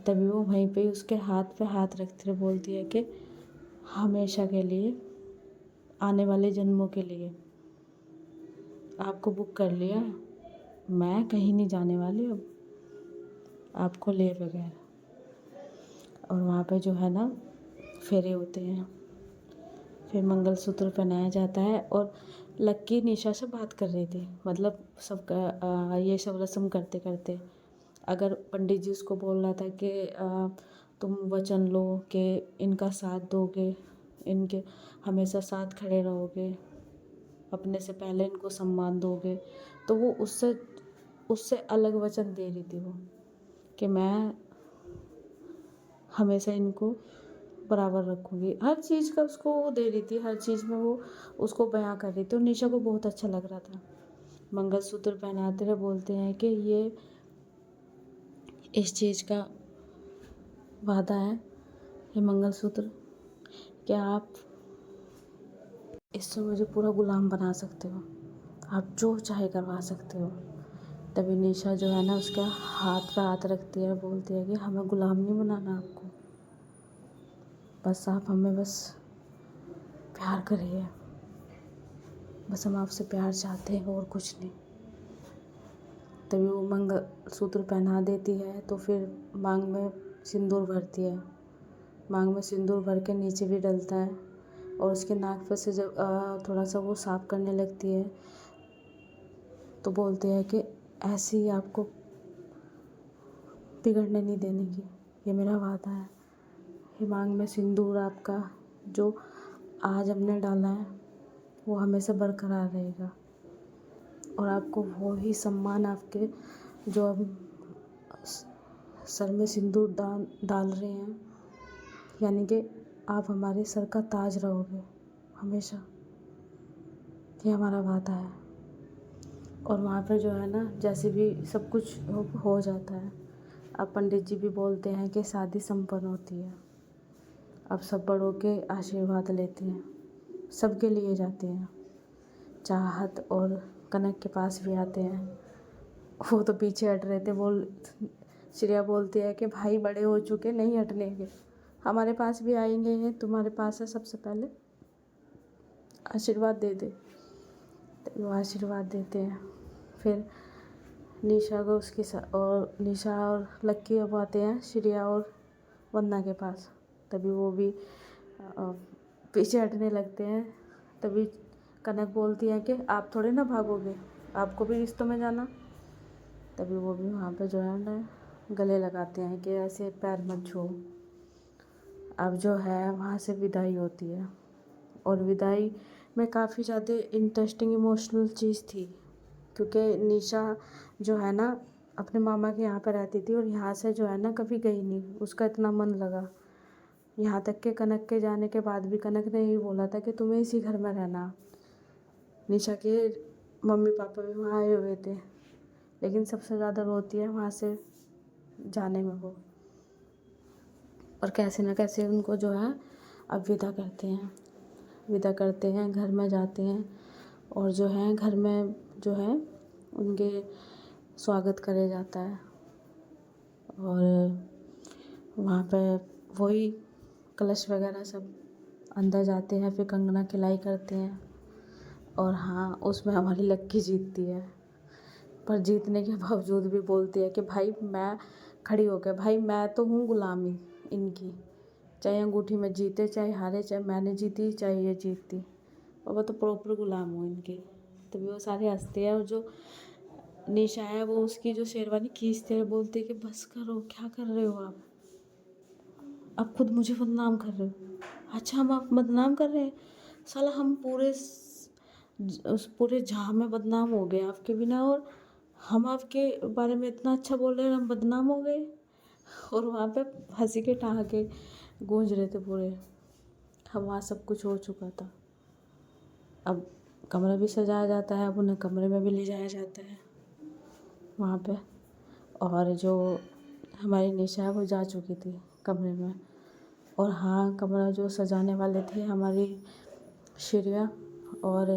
तभी वो वहीं पे उसके हाथ पे हाथ रखते हुए बोलती है कि हमेशा के लिए, आने वाले जन्मों के लिए आपको बुक कर लिया, मैं कहीं नहीं जाने वाली अब आपको ले बगैर। और वहाँ पे जो है ना फेरे होते हैं, फिर मंगलसूत्र पहनाया जाता है। और लक्की निशा से बात कर रही थी, मतलब सब ये सब रस्म करते करते अगर पंडित जी उसको बोल रहा था कि तुम वचन लो कि इनका साथ दोगे, इनके हमेशा साथ खड़े रहोगे, अपने से पहले इनको सम्मान दोगे, तो वो उससे उससे अलग वचन दे रही थी वो कि मैं हमेशा इनको बराबर रखूँगी। हर चीज़ का उसको वो दे रही थी, हर चीज़ में वो उसको बयां कर रही थी और निशा को बहुत अच्छा लग रहा था। मंगलसूत्र पहनाते हुए बोलते हैं कि ये इस चीज़ का वादा है, ये मंगलसूत्र, कि आप इससे मुझे पूरा गुलाम बना सकते हो, आप जो चाहे करवा सकते हो। तभी निशा जो है ना उसके हाथ पे हाथ रखती है, बोलती है कि हमें गुलाम नहीं बनाना आपको, बस आप हमें बस प्यार करिए, बस हम आपसे प्यार चाहते हैं और कुछ नहीं। तभी वो मंगलसूत्र पहना देती है तो फिर मांग में सिंदूर भरती है, मांग में सिंदूर भर के नीचे भी डलता है और उसके नाक पे से जब थोड़ा सा वो साफ करने लगती है तो बोलते हैं कि ऐसे ही आपको बिगड़ने नहीं देने की, ये मेरा वादा है। ये मांग में सिंदूर आपका जो आज हमने डाला है वो हमेशा बरकरार रहेगा और आपको वो ही सम्मान आपके जो अब सर में सिंदूर डाल रहे हैं, यानी कि आप हमारे सर का ताज रहोगे हमेशा, ये हमारा वादा है। और वहाँ पे जो है ना जैसे भी सब कुछ हो जाता है, अब पंडित जी भी बोलते हैं कि शादी संपन्न होती है। अब सब बड़ों के आशीर्वाद लेते हैं, सबके लिए जाते हैं, चाहत और कनक के पास भी आते हैं। वो तो पीछे हट रहे थे, श्रेया बोलती है कि भाई बड़े हो चुके नहीं हटने के, हमारे पास भी आएंगे, हैं तुम्हारे पास है, सबसे पहले आशीर्वाद दे दे। तो वो आशीर्वाद देते हैं। फिर निशा को और निशा और लक्की अब आते हैं श्रेया और वंदना के पास। तभी वो भी पीछे हटने लगते हैं। तभी कनक बोलती है कि आप थोड़े ना भागोगे, आपको भी रिश्तों में जाना। तभी वो भी वहाँ पे जो है ना गले लगाते हैं कि ऐसे पैर मत छू। अब जो है वहाँ से विदाई होती है और विदाई में काफ़ी ज़्यादा इंटरेस्टिंग इमोशनल चीज़ थी, क्योंकि निशा जो है ना अपने मामा के यहाँ पर रहती थी और यहाँ से जो है ना कभी गई नहीं, उसका इतना मन लगा। यहाँ तक कि कनक के जाने के बाद भी कनक ने यही बोला था कि तुम्हें इसी घर में रहना। निशा के मम्मी पापा भी वहाँ आए हुए थे, लेकिन सबसे ज़्यादा रोती है वहाँ से जाने में वो, और कैसे ना कैसे उनको जो है अब विदा करते हैं, घर में जाते हैं और जो है घर में जो है उनके स्वागत करे जाता है। और वहाँ पे वही कलश वगैरह सब अंदर जाते हैं, फिर कंगना खिलाई करते हैं। और हाँ, उसमें हमारी लक्की जीतती है, पर जीतने के बावजूद भी बोलती है कि भाई मैं खड़ी होकर, भाई मैं तो हूँ गुलामी इनकी, चाहे अंगूठी में जीते चाहे हारे, चाहे मैंने जीती चाहे ये जीतती, और वो तो प्रॉपर गुलाम हूँ इनकी। तभी वो सारे हंसते हैं और जो निशा है वो उसकी जो शेरवानी खींचते हैं, बोलते हैं कि बस करो, क्या कर रहे हो आप खुद मुझे बदनाम कर रहे हो। अच्छा, हम आप बदनाम कर रहे हैं, साला हम उस पूरे जहाँ में बदनाम हो गए आपके बिना, और हम आपके बारे में इतना अच्छा बोल रहे हैं, हम बदनाम हो गए। और वहाँ पे हंसी के ठहाके गूंज रहे थे पूरे। अब वहाँ सब कुछ हो चुका था, अब कमरा भी सजाया जाता है, अब उन्हें कमरे में भी ले जाया जाता है वहाँ पे। और जो हमारी निशा है वो जा चुकी थी कमरे में, और हाँ, कमरा जो सजाने वाले थे हमारी श्रेया और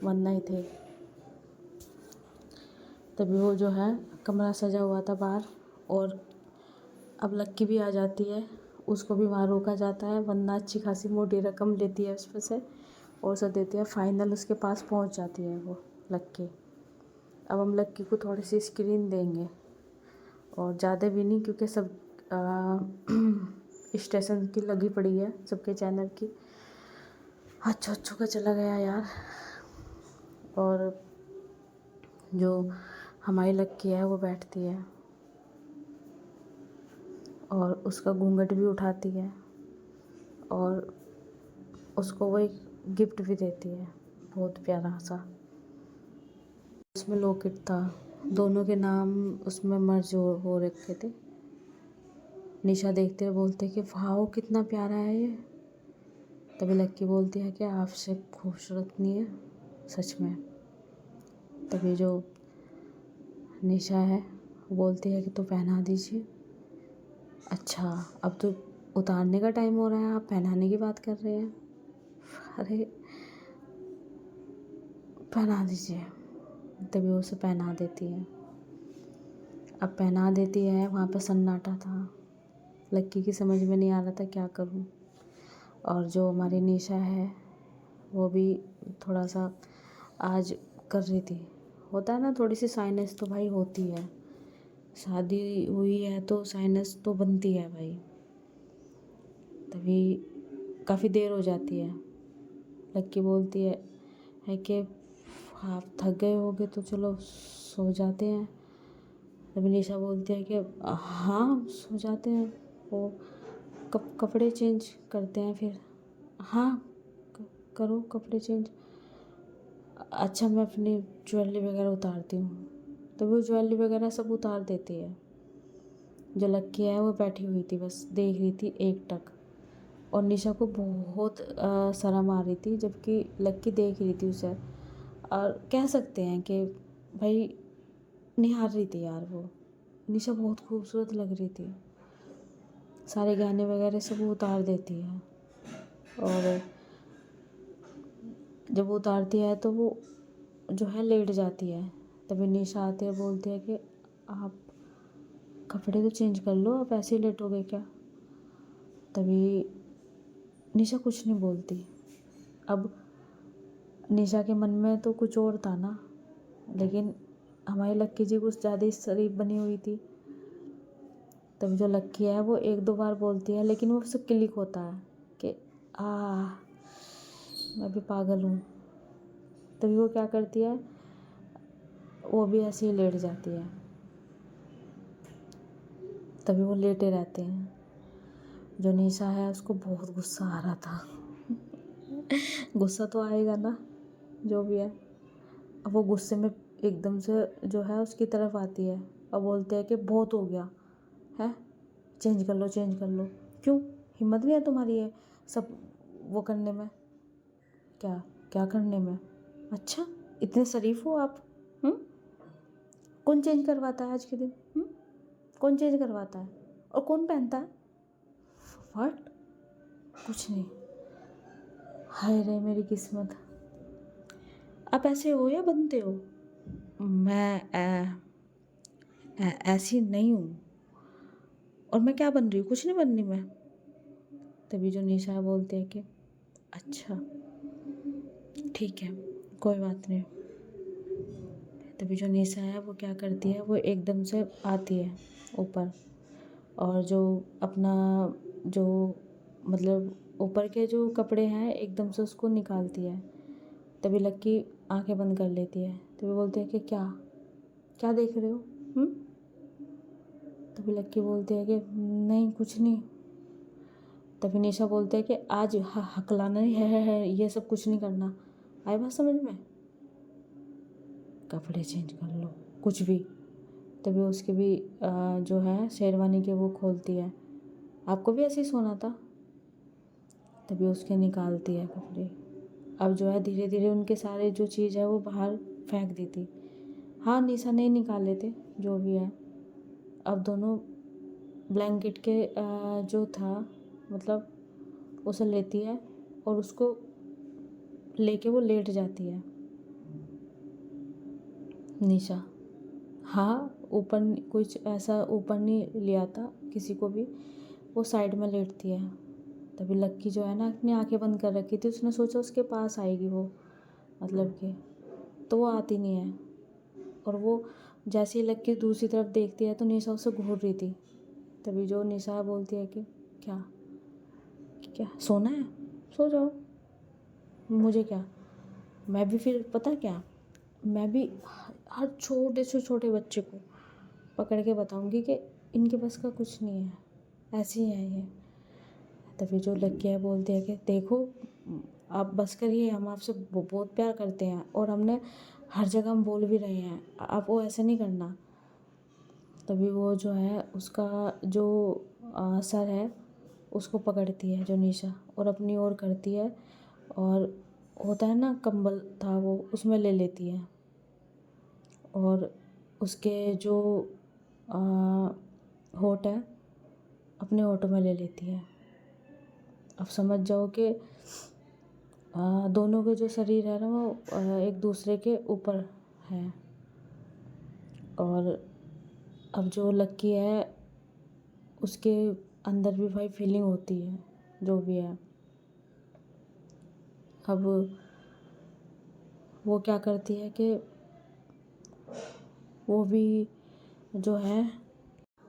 वंदना ही थे। तभी वो जो है कमरा सजा हुआ था बाहर, और अब लक्की भी आ जाती है, उसको भी वहाँ रोका जाता है। वंदना अच्छी खासी मोटी रकम लेती है उस पर से और सब देती है, फाइनल उसके पास पहुँच जाती है वो लक्की। अब हम लक्की को थोड़ी सी स्क्रीन देंगे, और ज़्यादा भी नहीं, क्योंकि सब स्टेशन की लगी पड़ी है, सबके चैनल की। अच्छो का चला गया यार। और जो हमारी लक्की है वो बैठती है और उसका घूंघट भी उठाती है, और उसको वो एक गिफ्ट भी देती है, बहुत प्यारा सा। उसमें लॉकेट था, दोनों के नाम उसमें मर्ज हो रखे थे। निशा देखते हुए बोलते कि वाह कितना प्यारा है ये। तभी लक्की बोलती है कि आपसे खूबसूरत नहीं है सच में। तभी जो निशा है वो बोलती है कि तो पहना दीजिए। अच्छा अब तो उतारने का टाइम हो रहा है, आप पहनाने की बात कर रहे हैं। अरे पहना दीजिए। तभी वो उसे पहना देती है। अब पहना देती है, वहाँ पे सन्नाटा था। लक्की की समझ में नहीं आ रहा था क्या करूँ। और जो हमारी निशा है वो भी थोड़ा सा आज कर रही थी। होता है ना थोड़ी सी साइनस तो भाई होती है, शादी हुई है तो साइनस तो बनती है भाई। तभी काफ़ी देर हो जाती है। लक्की बोलती है कि आप थक गए होगे तो चलो सो जाते हैं। तभी निशा बोलती है कि हाँ सो जाते हैं, वो कपड़े चेंज करते हैं फिर। हाँ करो कपड़े चेंज। अच्छा मैं अपनी ज्वेलरी वगैरह उतारती हूँ। तो वो ज्वेलरी वगैरह सब उतार देती है। जो लक्की है वो बैठी हुई थी, बस देख रही थी एकटक। और निशा को बहुत शर्म आ रही थी, जबकि लक्की देख रही थी उसे। और कह सकते हैं कि भाई निहार रही थी यार वो। निशा बहुत खूबसूरत लग रही थी, सारे गहने वगैरह सब वो उतार देती है। और जब वो उतारती है तो वो जो है लेट जाती है। तभी निशा आती है, बोलती है कि आप कपड़े तो चेंज कर लो, आप ऐसे ही लेट हो गए क्या। तभी निशा कुछ नहीं बोलती। अब निशा के मन में तो कुछ और था ना, लेकिन हमारी लक्की जी कुछ ज़्यादा ही शरीफ बनी हुई थी। तभी जो लक्की है वो एक दो बार बोलती है, लेकिन वो उससे क्लिक होता है कि आ मैं भी पागल हूँ। तभी वो क्या करती है, वो भी ऐसे ही लेट जाती है। तभी वो लेटे रहते हैं। जो निशा है उसको बहुत गुस्सा आ रहा था। गुस्सा तो आएगा ना, जो भी है। अब वो गुस्से में एकदम से जो है उसकी तरफ आती है और बोलते हैं कि बहुत हो गया है, चेंज कर लो चेंज कर लो। क्यों हिम्मत नहीं है तुम्हारी है सब वो करने में। क्या क्या करने में? अच्छा इतने शरीफ हो आप? हम्म कौन चेंज करवाता है आज के दिन? कौन चेंज करवाता है और कौन पहनता है? व्हाट? कुछ नहीं। हाय रे मेरी किस्मत। आप ऐसे हो या बनते हो? मैं ऐसी नहीं हूँ। और मैं क्या बन रही हूँ? कुछ नहीं बन रही मैं। तभी जो निशा बोलते हैं कि अच्छा ठीक है कोई बात नहीं। तभी जो निशा है वो क्या करती है, वो एकदम से आती है ऊपर। और जो अपना जो मतलब ऊपर के जो कपड़े हैं एकदम से उसको निकालती है। तभी लक्की आंखें बंद कर लेती है। तभी बोलते हैं कि क्या क्या देख रहे हो? तभी लक्की बोलती है कि नहीं कुछ नहीं। तभी निशा बोलते हैं कि आज हकलाना नहीं है ये सब कुछ नहीं करना। आए बात समझ में? कपड़े चेंज कर लो कुछ भी। तभी उसके भी जो है शेरवानी के वो खोलती है। आपको भी ऐसे ही सोना था? तभी उसके निकालती है कपड़े। अब जो है धीरे धीरे उनके सारे जो चीज़ है वो बाहर फेंक देती। हाँ निशा नहीं निकाले थे, जो भी है। अब दोनों ब्लैंकेट के जो था मतलब उसे लेती है और उसको लेके वो लेट जाती है निशा। हाँ ऊपर कुछ ऐसा ऊपर नहीं लिया था किसी को भी, वो साइड में लेटती है। तभी लक्की जो है ना अपनी आंखें बंद कर रखी थी, उसने सोचा उसके पास आएगी वो, मतलब कि तो वो आती नहीं है। और वो जैसे ही लक्की दूसरी तरफ देखती है तो निशा उसे घूर रही थी। तभी जो निशा बोलती है कि क्या क्या सोना है? सो जाओ, मुझे क्या। मैं भी फिर पता क्या, मैं भी हर छोटे से छोटे बच्चे को पकड़ के बताऊंगी कि इनके बस का कुछ नहीं है, ऐसी ही है ये। तभी जो लड़की है बोलती है कि देखो आप बस करिए, हम आपसे बहुत प्यार करते हैं और हमने हर जगह हम बोल भी रहे हैं, आप वो ऐसे नहीं करना। तभी वो जो है उसका जो सर है उसको पकड़ती है जो निशा, और अपनी ओर करती है, और होता है ना कंबल था वो, उसमें ले लेती है, और उसके जो होठ है अपने होठों में ले लेती है। अब समझ जाओ कि दोनों के जो शरीर है ना वो एक दूसरे के ऊपर है। और अब जो लक्की है उसके अंदर भी भाई फीलिंग होती है जो भी है। अब वो क्या करती है कि वो भी जो है,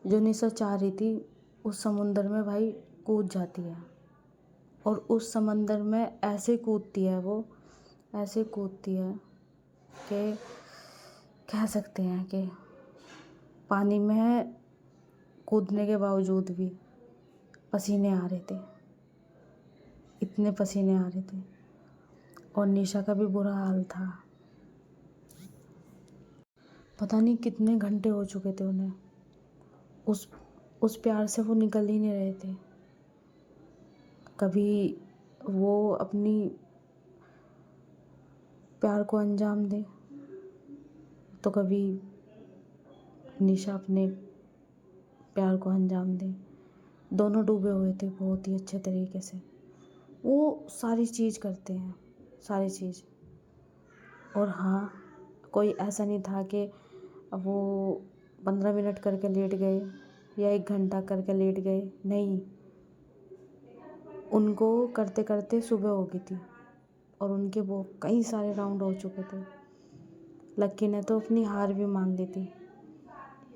जो निशा चाह रही थी उस समुंदर में भाई कूद जाती है, और उस समंदर में ऐसे कूदती है वो, ऐसे कूदती है कि कह सकते हैं कि पानी में कूदने के बावजूद भी पसीने आ रहे थे, इतने पसीने आ रहे थे, और निशा का भी बुरा हाल था। पता नहीं कितने घंटे हो चुके थे उन्हें, उस प्यार से वो निकल ही नहीं रहे थे। कभी वो अपनी प्यार को अंजाम दे, तो कभी निशा अपने प्यार को अंजाम दे। दोनों डूबे हुए थे बहुत ही अच्छे तरीके से। वो सारी चीज़ करते हैं, सारी चीज़। और हाँ, कोई ऐसा नहीं था कि वो 15 मिनट करके लेट गए या 1 घंटा करके लेट गए, नहीं। उनको करते करते सुबह हो गई थी, और उनके वो कई सारे राउंड हो चुके थे। लक्की ने तो अपनी हार भी मान ली थी,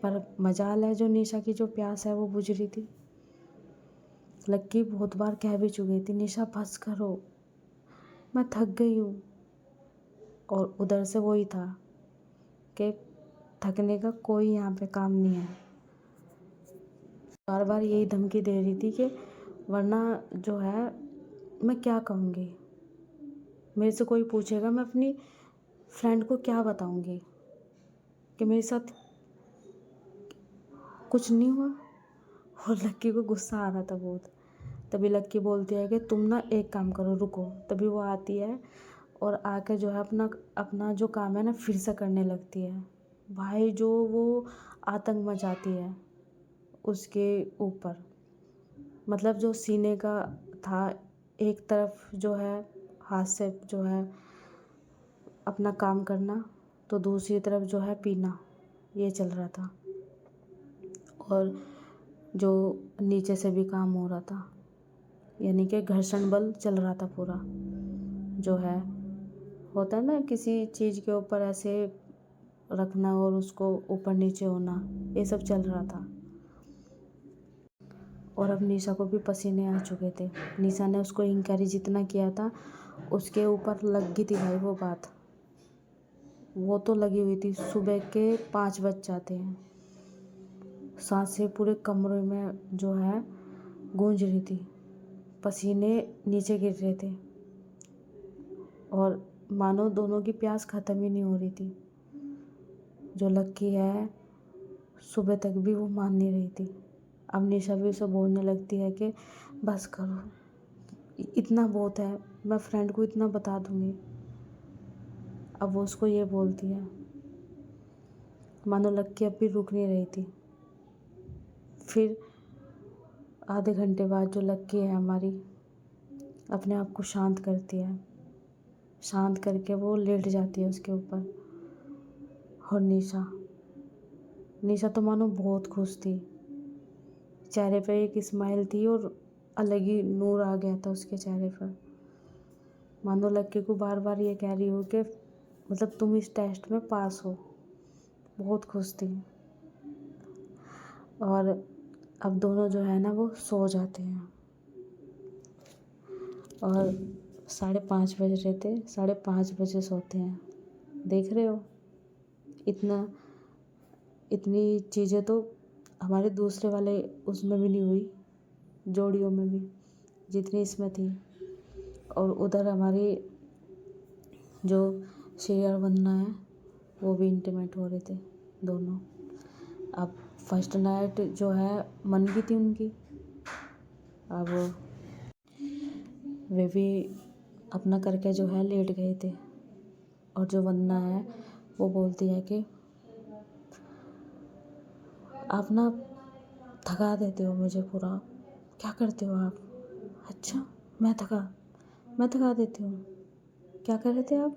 पर मजाल है जो निशा की जो प्यास है वो बुझ रही थी। लक्की बहुत बार कह भी चुकी थी, निशा बस करो, मैं थक गई हूँ। और उधर से वही था कि थकने का कोई यहाँ पे काम नहीं है। बार बार यही धमकी दे रही थी कि वरना जो है मैं क्या कहूँगी, मेरे से कोई पूछेगा मैं अपनी फ्रेंड को क्या बताऊँगी कि मेरे साथ कुछ नहीं हुआ। और लक्की को गुस्सा आ रहा था बहुत। तभी लक्की बोलती है कि तुम ना एक काम करो, रुको। तभी वो आती है और आकर जो है अपना अपना जो काम है ना फिर से करने लगती है। भाई जो वो आतंक मचाती है उसके ऊपर, मतलब जो सीने का था, एक तरफ जो है हाथ से जो है अपना काम करना, तो दूसरी तरफ जो है पीना, ये चल रहा था। और जो नीचे से भी काम हो रहा था, यानी कि घर्षण बल चल रहा था पूरा। जो है होता है ना किसी चीज़ के ऊपर ऐसे रखना और उसको ऊपर नीचे होना, ये सब चल रहा था। और अब निशा को भी पसीने आ चुके थे। निशा ने उसको इंक्वायरी जितना किया था उसके ऊपर लग गई थी भाई वो बात। वो तो लगी हुई थी, सुबह के 5 बज जाते हैं, सांसें पूरे कमरे में जो है गूंज रही थी, पसीने नीचे गिर रहे थे, और मानो दोनों की प्यास ख़त्म ही नहीं हो रही थी। जो लक्की है सुबह तक भी वो मान नहीं रही थी। अब निशा भी उसे बोलने लगती है कि बस करो, इतना बहुत है, मैं फ्रेंड को इतना बता दूँगी। अब वो उसको ये बोलती है, मानो लक्की अब भी रुक नहीं रही थी। फिर आधे घंटे बाद जो लक्की है हमारी अपने आप को शांत करती है, शांत करके वो लेट जाती है उसके ऊपर। और निशा तो मानो बहुत खुश थी, चेहरे पे एक स्माइल थी और अलग ही नूर आ गया था उसके चेहरे पर। मानो लक्की को बार बार ये कह रही हो कि मतलब तुम इस टेस्ट में पास हो। बहुत खुश थी। और अब दोनों जो है ना वो सो जाते हैं, और 5:30 बज रहे थे, 5:30 बजे सोते हैं। देख रहे हो, इतनी चीज़ें तो हमारे दूसरे वाले उसमें भी नहीं हुई, जोड़ियों में भी जितनी इसमें थी। और उधर हमारी जो शेयर बनना है वो भी इंटीमेट हो रहे थे दोनों। अब फर्स्ट नाइट जो है मन की थी उनकी, अब वे भी अपना करके जो है लेट गए थे, और जो वंदना है वो बोलती है कि आप ना थका देते हो मुझे पूरा। क्या करते हो आप? अच्छा, मैं थका देती हूँ। क्या कर रहे थे आप?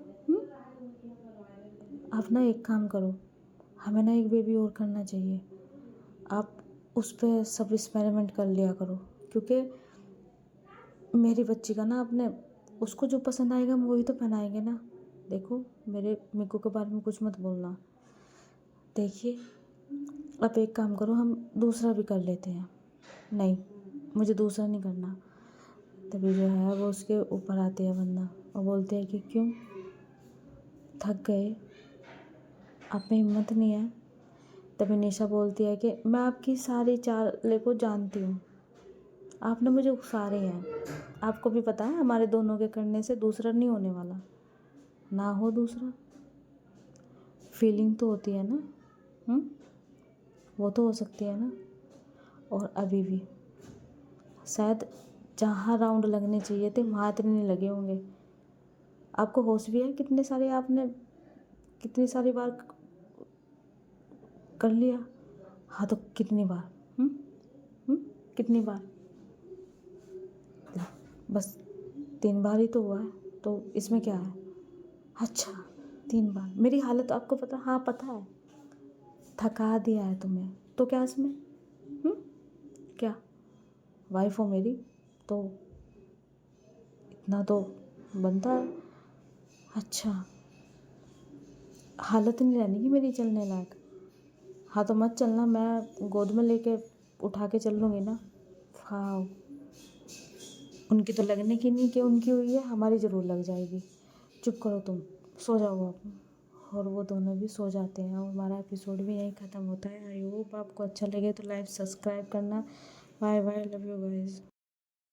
आप ना एक काम करो, हमें ना एक बेबी और करना चाहिए। आप उस पर सब एक्सपेरिमेंट कर लिया करो, क्योंकि मेरी बच्ची का ना आपने, उसको जो पसंद आएगा हम वही तो पहनाएंगे ना। देखो, मेरे मिक्कू के बारे में कुछ मत बोलना। देखिए, आप एक काम करो, हम दूसरा भी कर लेते हैं। नहीं, मुझे दूसरा नहीं करना। तभी जो है वो उसके ऊपर आती है वंदना और बोलते हैं कि क्यों, थक गए, आप में हिम्मत नहीं है? तभी निशा बोलती है कि मैं आपकी सारी चाल को जानती हूँ, आपने मुझे उकसा रहे हैं। आपको भी पता है हमारे दोनों के करने से दूसरा नहीं होने वाला। ना हो दूसरा, फीलिंग तो होती है ना, वो तो हो सकती है ना। और अभी भी शायद जहाँ राउंड लगने चाहिए थे वहाँ इतने नहीं लगे होंगे। आपको होश भी है कितनी सारी बार कर लिया? हाँ तो कितनी बार? कितनी बार? बस 3 बार ही तो हुआ है, तो इसमें क्या है? अच्छा, 3 बार। मेरी हालत आपको पता? हाँ पता है, थका दिया है तुम्हें, तो क्या इसमें? क्या वाइफ हो मेरी, तो इतना तो बनता है। अच्छा, हालत नहीं रहने की मेरी चलने लायक? हाँ तो मत चलना, मैं गोद में लेके उठा के चल लूँगी ना। हाँ, उनकी तो लगने की नहीं कि उनकी हुई है, हमारी ज़रूर लग जाएगी। चुप करो तुम, सो जाओ आप। और वो दोनों भी सो जाते हैं और हमारा एपिसोड भी यहीं ख़त्म होता है। आई होप आपको अच्छा लगे तो लाइक सब्सक्राइब करना। Bye bye, love you guys.